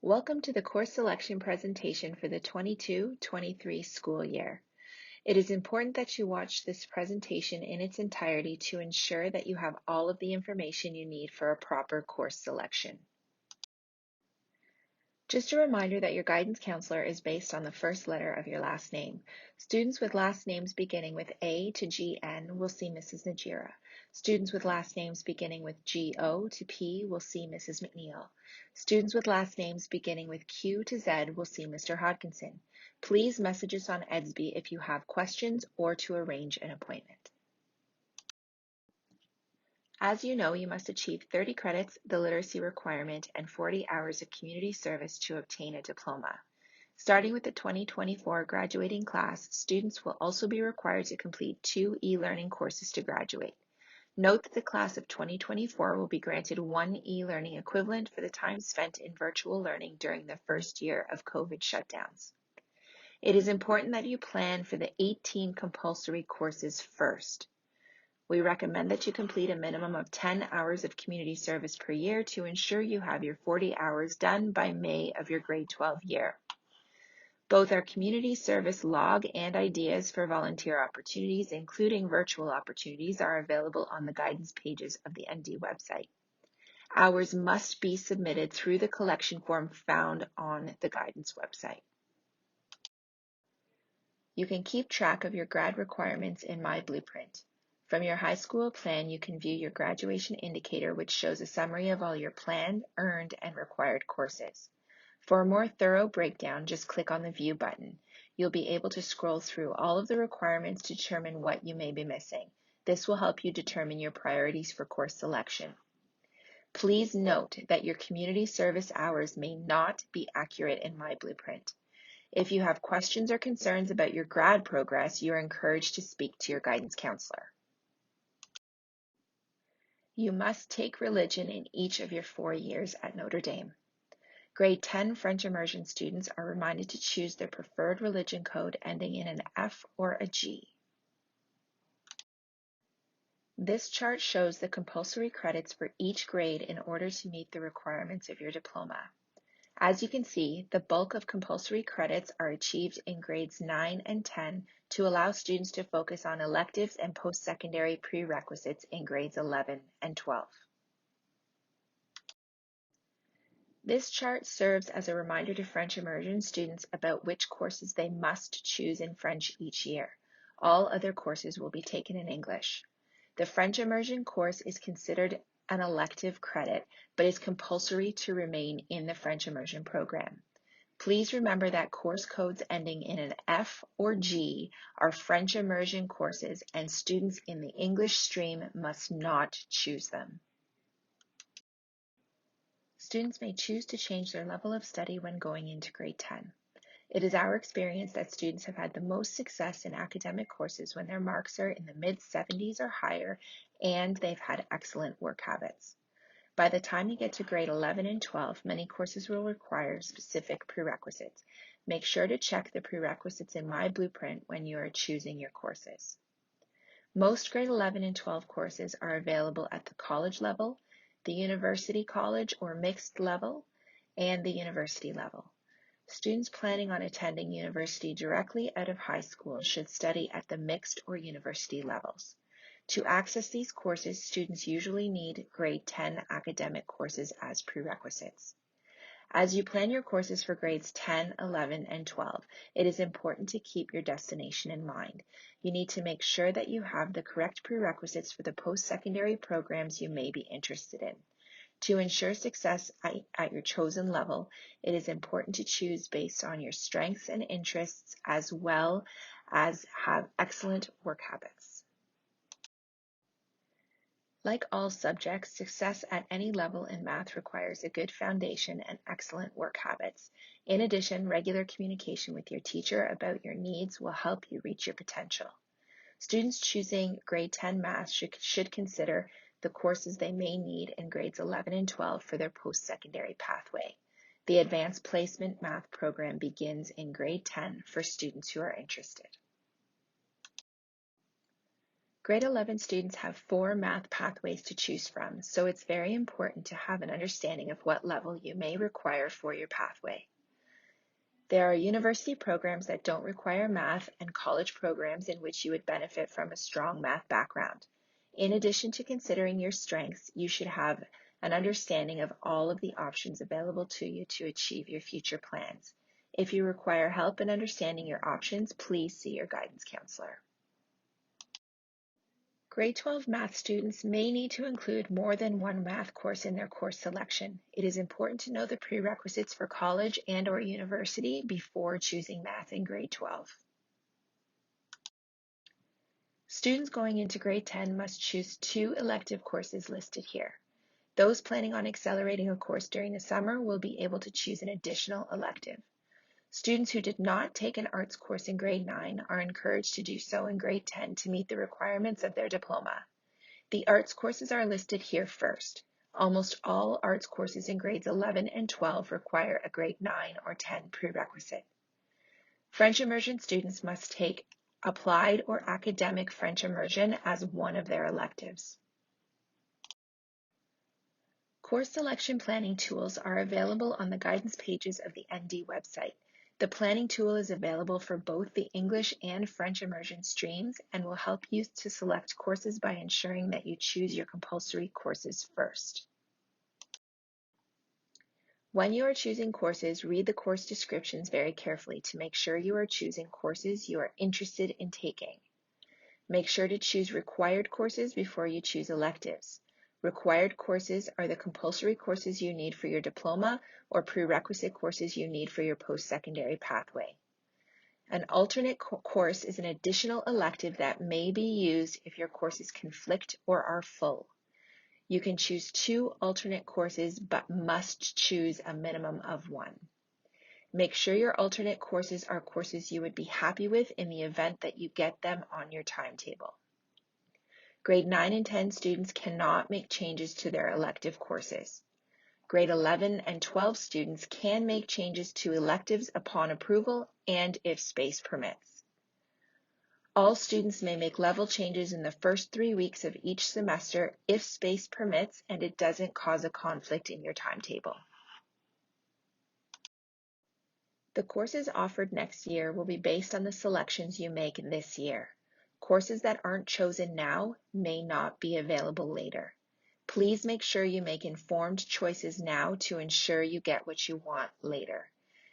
Welcome to the course selection presentation for the 22-23 school year. It is important that you watch this presentation in its entirety to ensure that you have all of the information you need for a proper course selection. Just a reminder that your guidance counselor is based on the first letter of your last name. Students with last names beginning with A to GN will see Mrs. Najira. Students with last names beginning with GO to P will see Mrs. McNeil. Students with last names beginning with Q to Z will see Mr. Hodkinson. Please message us on Edsby if you have questions or to arrange an appointment. As you know, you must achieve 30 credits, the literacy requirement, and 40 hours of community service to obtain a diploma. Starting with the 2024 graduating class, students will also be required to complete 2 e-learning courses to graduate. Note that the class of 2024 will be granted 1 e-learning equivalent for the time spent in virtual learning during the first year of COVID shutdowns. It is important that you plan for the 18 compulsory courses first. We recommend that you complete a minimum of 10 hours of community service per year to ensure you have your 40 hours done by May of your grade 12 year. Both our community service log and ideas for volunteer opportunities, including virtual opportunities, are available on the guidance pages of the ND website. Hours must be submitted through the collection form found on the guidance website. You can keep track of your grad requirements in My Blueprint. From your high school plan, you can view your graduation indicator, which shows a summary of all your planned, earned, and required courses. For a more thorough breakdown, just click on the View button. You'll be able to scroll through all of the requirements to determine what you may be missing. This will help you determine your priorities for course selection. Please note that your community service hours may not be accurate in My Blueprint. If you have questions or concerns about your grad progress, you are encouraged to speak to your guidance counselor. You must take religion in each of your 4 years at Notre Dame. Grade 10 French Immersion students are reminded to choose their preferred religion code ending in an F or a G. This chart shows the compulsory credits for each grade in order to meet the requirements of your diploma. As you can see, the bulk of compulsory credits are achieved in grades 9 and 10 to allow students to focus on electives and post-secondary prerequisites in grades 11 and 12. This chart serves as a reminder to French Immersion students about which courses they must choose in French each year. All other courses will be taken in English. The French Immersion course is considered an elective credit, but is compulsory to remain in the French Immersion program. Please remember that course codes ending in an F or G are French Immersion courses, and students in the English stream must not choose them. Students may choose to change their level of study when going into grade 10. It is our experience that students have had the most success in academic courses when their marks are in the mid-70s or higher, and they've had excellent work habits. By the time you get to grade 11 and 12, many courses will require specific prerequisites. Make sure to check the prerequisites in My Blueprint when you are choosing your courses. Most grade 11 and 12 courses are available at the college level, the university college or mixed level, and the university level. Students planning on attending university directly out of high school should study at the mixed or university levels. To access these courses, students usually need grade 10 academic courses as prerequisites. As you plan your courses for grades 10, 11, and 12, it is important to keep your destination in mind. You need to make sure that you have the correct prerequisites for the post-secondary programs you may be interested in. To ensure success at your chosen level, it is important to choose based on your strengths and interests as well as have excellent work habits. Like all subjects, success at any level in math requires a good foundation and excellent work habits. In addition, regular communication with your teacher about your needs will help you reach your potential. Students choosing grade 10 math should consider the courses they may need in grades 11 and 12 for their post-secondary pathway. The Advanced Placement Math program begins in grade 10 for students who are interested. Grade 11 students have 4 math pathways to choose from, so it's very important to have an understanding of what level you may require for your pathway. There are university programs that don't require math and college programs in which you would benefit from a strong math background. In addition to considering your strengths, you should have an understanding of all of the options available to you to achieve your future plans. If you require help in understanding your options, please see your guidance counselor. Grade 12 math students may need to include more than one math course in their course selection. It is important to know the prerequisites for college and/or university before choosing math in grade 12. Students going into grade 10 must choose 2 elective courses listed here. Those planning on accelerating a course during the summer will be able to choose an additional elective. Students who did not take an arts course in grade 9 are encouraged to do so in grade 10 to meet the requirements of their diploma. The arts courses are listed here first. Almost all arts courses in grades 11 and 12 require a grade 9 or 10 prerequisite. French immersion students must take applied or academic French immersion as one of their electives. Course selection planning tools are available on the guidance pages of the ND website. The planning tool is available for both the English and French immersion streams and will help you to select courses by ensuring that you choose your compulsory courses first. When you are choosing courses, read the course descriptions very carefully to make sure you are choosing courses you are interested in taking. Make sure to choose required courses before you choose electives. Required courses are the compulsory courses you need for your diploma or prerequisite courses you need for your post-secondary pathway. An alternate course is an additional elective that may be used if your courses conflict or are full. You can choose 2 alternate courses but must choose a minimum of 1. Make sure your alternate courses are courses you would be happy with in the event that you get them on your timetable. Grade 9 and 10 students cannot make changes to their elective courses. Grade 11 and 12 students can make changes to electives upon approval and if space permits. All students may make level changes in the first 3 weeks of each semester if space permits and it doesn't cause a conflict in your timetable. The courses offered next year will be based on the selections you make this year. Courses that aren't chosen now may not be available later. Please make sure you make informed choices now to ensure you get what you want later.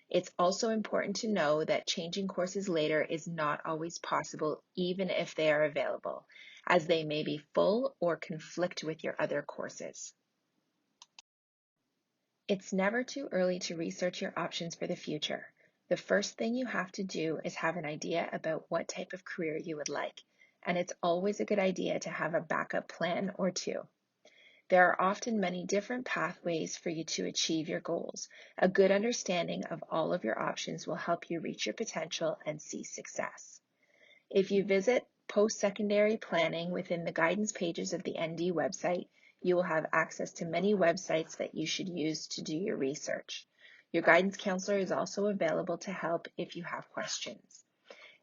It's also important to know that changing courses later is not always possible, even if they are available, as they may be full or conflict with your other courses. It's never too early to research your options for the future. The first thing you have to do is have an idea about what type of career you would like, and it's always a good idea to have a backup plan or 2. There are often many different pathways for you to achieve your goals. A good understanding of all of your options will help you reach your potential and see success. If you visit post-secondary planning within the guidance pages of the ND website, you will have access to many websites that you should use to do your research. Your guidance counselor is also available to help if you have questions.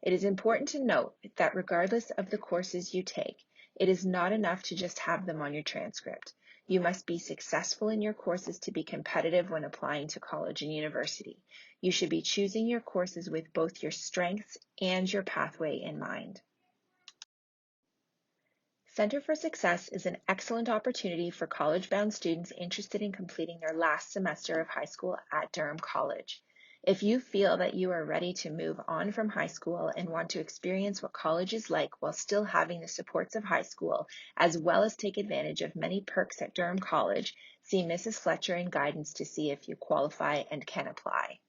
It is important to note that regardless of the courses you take, it is not enough to just have them on your transcript. You must be successful in your courses to be competitive when applying to college and university. You should be choosing your courses with both your strengths and your pathway in mind. Center for Success is an excellent opportunity for college-bound students interested in completing their last semester of high school at Durham College. If you feel that you are ready to move on from high school and want to experience what college is like while still having the supports of high school, as well as take advantage of many perks at Durham College, see Mrs. Fletcher in guidance to see if you qualify and can apply.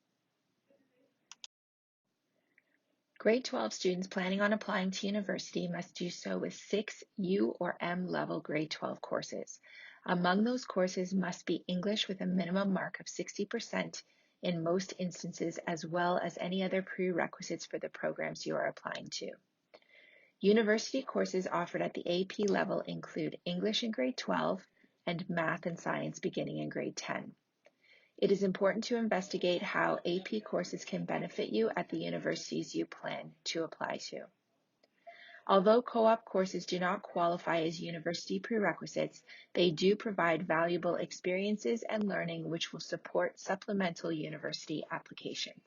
Grade 12 students planning on applying to university must do so with 6 U or M level grade 12 courses. Among those courses must be English with a minimum mark of 60% in most instances, as well as any other prerequisites for the programs you are applying to. University courses offered at the AP level include English in grade 12 and Math and Science beginning in grade 10. It is important to investigate how AP courses can benefit you at the universities you plan to apply to. Although co-op courses do not qualify as university prerequisites, they do provide valuable experiences and learning which will support supplemental university applications.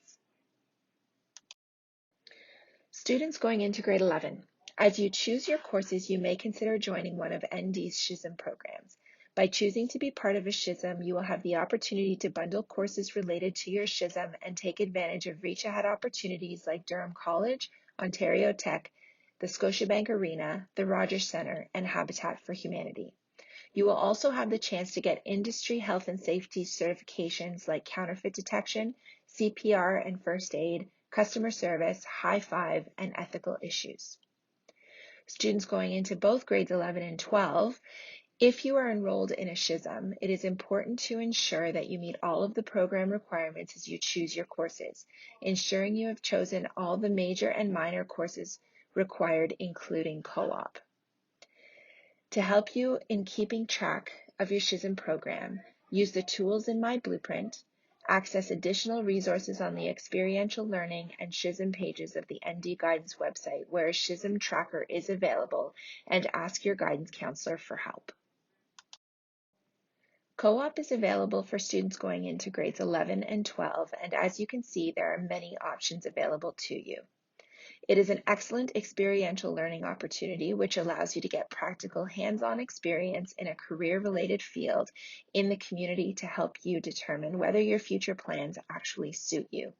Students going into grade 11. As you choose your courses, you may consider joining one of ND's CHISM programs. By choosing to be part of a CHISM, you will have the opportunity to bundle courses related to your CHISM and take advantage of reach-ahead opportunities like Durham College, Ontario Tech, the Scotiabank Arena, the Rogers Centre, and Habitat for Humanity. You will also have the chance to get industry health and safety certifications like counterfeit detection, CPR and first aid, customer service, high five, and ethical issues. Students going into both grades 11 and 12, if you are enrolled in a CHISM, it is important to ensure that you meet all of the program requirements as you choose your courses, ensuring you have chosen all the major and minor courses required, including co-op. To help you in keeping track of your CHISM program, use the tools in My Blueprint, access additional resources on the experiential learning and CHISM pages of the ND Guidance website where a CHISM tracker is available, and ask your guidance counselor for help. Co-op is available for students going into grades 11 and 12, and as you can see, there are many options available to you. It is an excellent experiential learning opportunity which allows you to get practical hands-on experience in a career-related field in the community to help you determine whether your future plans actually suit you.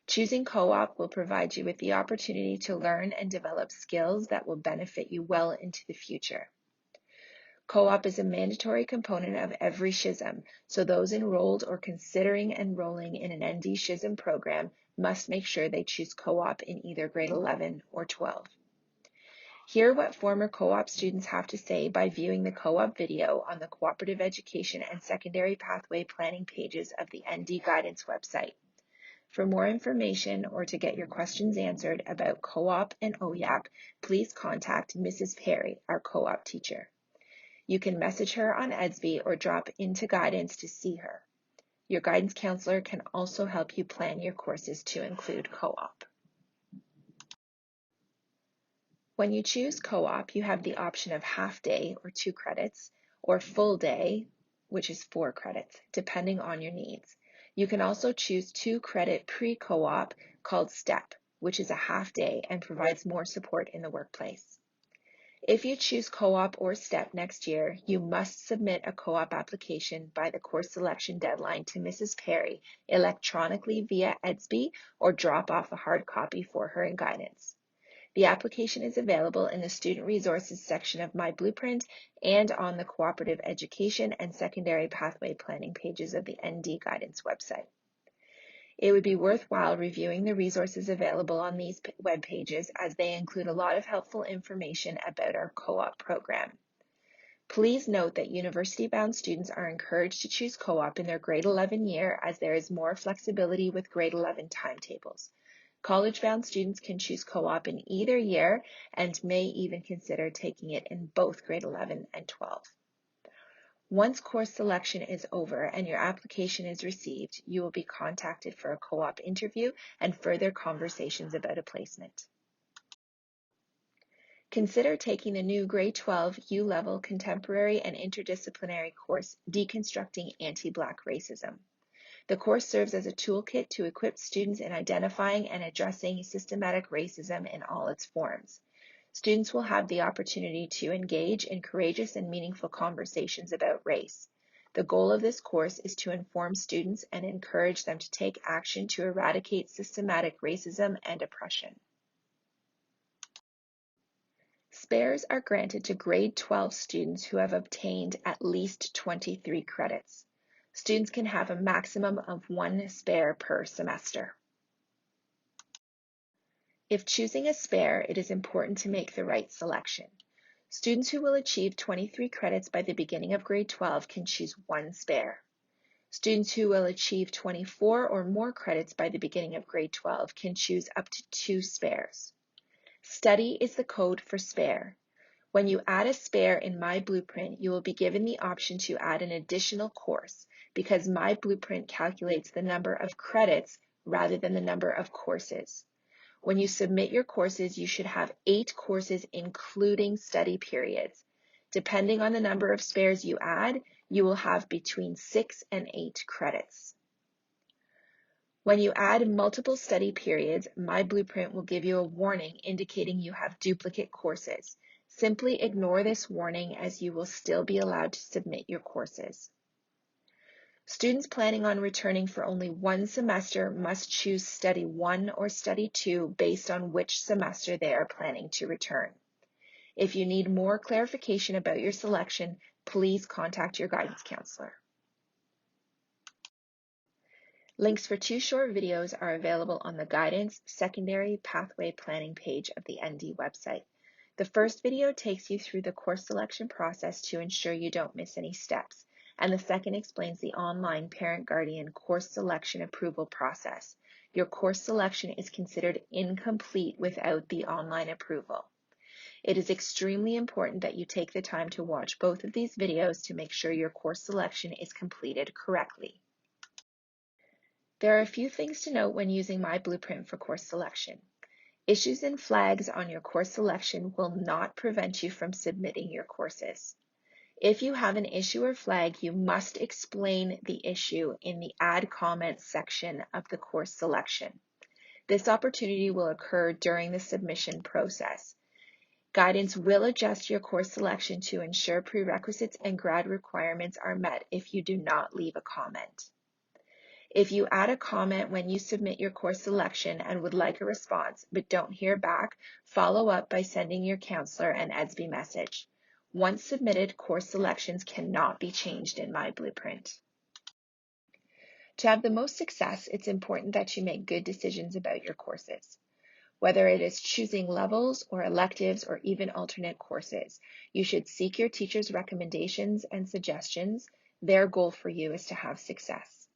Choosing co-op will provide you with the opportunity to learn and develop skills that will benefit you well into the future. Co-op is a mandatory component of every CHISM, so those enrolled or considering enrolling in an ND CHISM program must make sure they choose co-op in either grade 11 or 12. Hear what former co-op students have to say by viewing the co-op video on the Cooperative Education and Secondary Pathway Planning pages of the ND Guidance website. For more information or to get your questions answered about co-op and OYAP, please contact Mrs. Perry, our co-op teacher. You can message her on EDSB or drop into guidance to see her. Your guidance counselor can also help you plan your courses to include co-op. When you choose co-op, you have the option of half day or 2 credits, or full day, which is 4 credits, depending on your needs. You can also choose 2 credit pre-co-op called STEP, which is a half day and provides more support in the workplace. If you choose co-op or STEP next year, you must submit a co-op application by the course selection deadline to Mrs. Perry electronically via EDSB or drop off a hard copy for her in guidance. The application is available in the Student Resources section of My Blueprint and on the Cooperative Education and Secondary Pathway Planning pages of the ND Guidance website. It would be worthwhile reviewing the resources available on these web pages as they include a lot of helpful information about our co-op program. Please note that university-bound students are encouraged to choose co-op in their grade 11 year as there is more flexibility with grade 11 timetables. College-bound students can choose co-op in either year and may even consider taking it in both grade 11 and 12. Once course selection is over and your application is received, you will be contacted for a co-op interview and further conversations about a placement. Consider taking the new grade 12 U-Level Contemporary and Interdisciplinary course, Deconstructing Anti-Black Racism. The course serves as a toolkit to equip students in identifying and addressing systematic racism in all its forms. Students will have the opportunity to engage in courageous and meaningful conversations about race. The goal of this course is to inform students and encourage them to take action to eradicate systematic racism and oppression. Spares are granted to grade 12 students who have obtained at least 23 credits. Students can have a maximum of 1 spare per semester. If choosing a spare, it is important to make the right selection. Students who will achieve 23 credits by the beginning of grade 12 can choose 1 spare. Students who will achieve 24 or more credits by the beginning of grade 12 can choose up to 2 spares. Study is the code for spare. When you add a spare in My Blueprint, you will be given the option to add an additional course because My Blueprint calculates the number of credits rather than the number of courses. When you submit your courses, you should have 8 courses including study periods. Depending on the number of spares you add, you will have between 6 and 8 credits. When you add multiple study periods, My Blueprint will give you a warning indicating you have duplicate courses. Simply ignore this warning as you will still be allowed to submit your courses. Students planning on returning for only one semester must choose Study 1 or Study 2 based on which semester they are planning to return. If you need more clarification about your selection, please contact your guidance counselor. Links for 2 short videos are available on the Guidance Secondary Pathway Planning page of the ND website. The first video takes you through the course selection process to ensure you don't miss any steps, and the second explains the online parent-guardian course selection approval process. Your course selection is considered incomplete without the online approval. It is extremely important that you take the time to watch both of these videos to make sure your course selection is completed correctly. There are a few things to note when using My Blueprint for course selection. Issues and flags on your course selection will not prevent you from submitting your courses. If you have an issue or flag, you must explain the issue in the Add Comments section of the course selection. This opportunity will occur during the submission process. Guidance will adjust your course selection to ensure prerequisites and grad requirements are met if you do not leave a comment. If you add a comment when you submit your course selection and would like a response but don't hear back, follow up by sending your counselor an EDSB message. Once submitted, course selections cannot be changed in My Blueprint. To have the most success, it's important that you make good decisions about your courses. Whether it is choosing levels or electives or even alternate courses, you should seek your teacher's recommendations and suggestions. Their goal for you is to have success.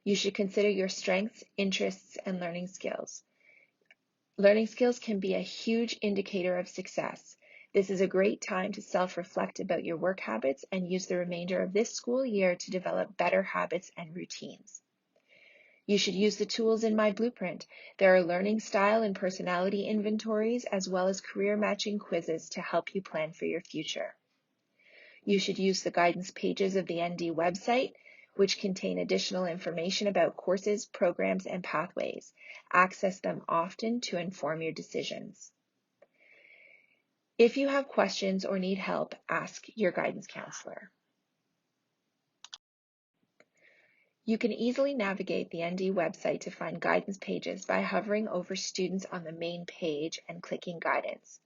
You should consider your strengths, interests, and learning skills. Learning skills can be a huge indicator of success. This is a great time to self-reflect about your work habits and use the remainder of this school year to develop better habits and routines. You should use the tools in My Blueprint. There are learning style and personality inventories as well as career matching quizzes to help you plan for your future. You should use the guidance pages of the ND website, which contain additional information about courses, programs, and pathways. Access them often to inform your decisions. If you have questions or need help, ask your guidance counselor. You can easily navigate the ND website to find guidance pages by hovering over students on the main page and clicking guidance.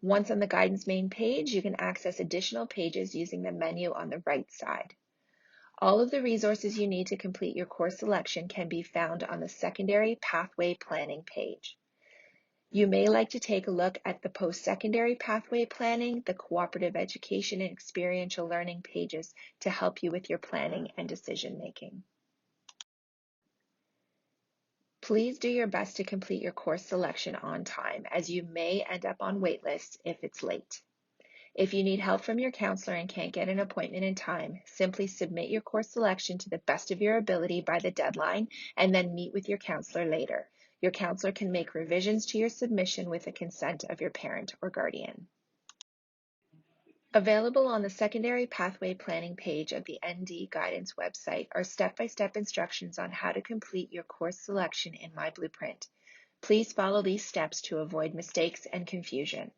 Once on the guidance main page, you can access additional pages using the menu on the right side. All of the resources you need to complete your course selection can be found on the Secondary Pathway Planning page. You may like to take a look at the Post-Secondary Pathway Planning, the Cooperative Education and Experiential Learning pages to help you with your planning and decision making. Please do your best to complete your course selection on time, as you may end up on wait lists if it's late. If you need help from your counselor and can't get an appointment in time, simply submit your course selection to the best of your ability by the deadline and then meet with your counselor later. Your counselor can make revisions to your submission with the consent of your parent or guardian. Available on the Secondary Pathway Planning page of the ND Guidance website are step-by-step instructions on how to complete your course selection in My Blueprint. Please follow these steps to avoid mistakes and confusion.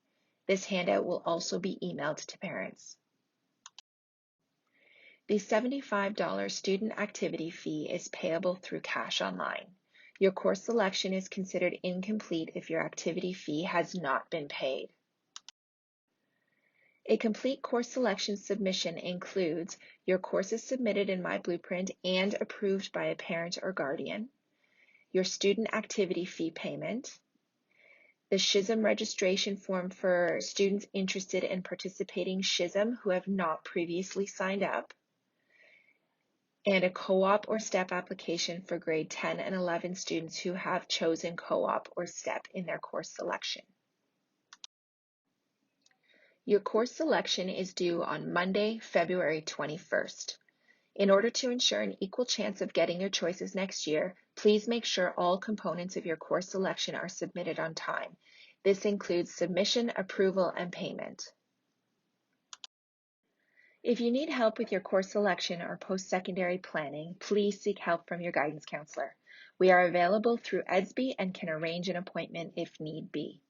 This handout will also be emailed to parents. The $75 student activity fee is payable through Cash Online. Your course selection is considered incomplete if your activity fee has not been paid. A complete course selection submission includes your courses submitted in My Blueprint and approved by a parent or guardian, your student activity fee payment, the SHSM registration form for students interested in participating SHSM who have not previously signed up, and a co-op or STEP application for grade 10 and 11 students who have chosen co-op or STEP in their course selection. Your course selection is due on Monday, February 21st. In order to ensure an equal chance of getting your choices next year, please make sure all components of your course selection are submitted on time. This includes submission, approval, and payment. If you need help with your course selection or post-secondary planning, please seek help from your guidance counselor. We are available through EDSB and can arrange an appointment if need be.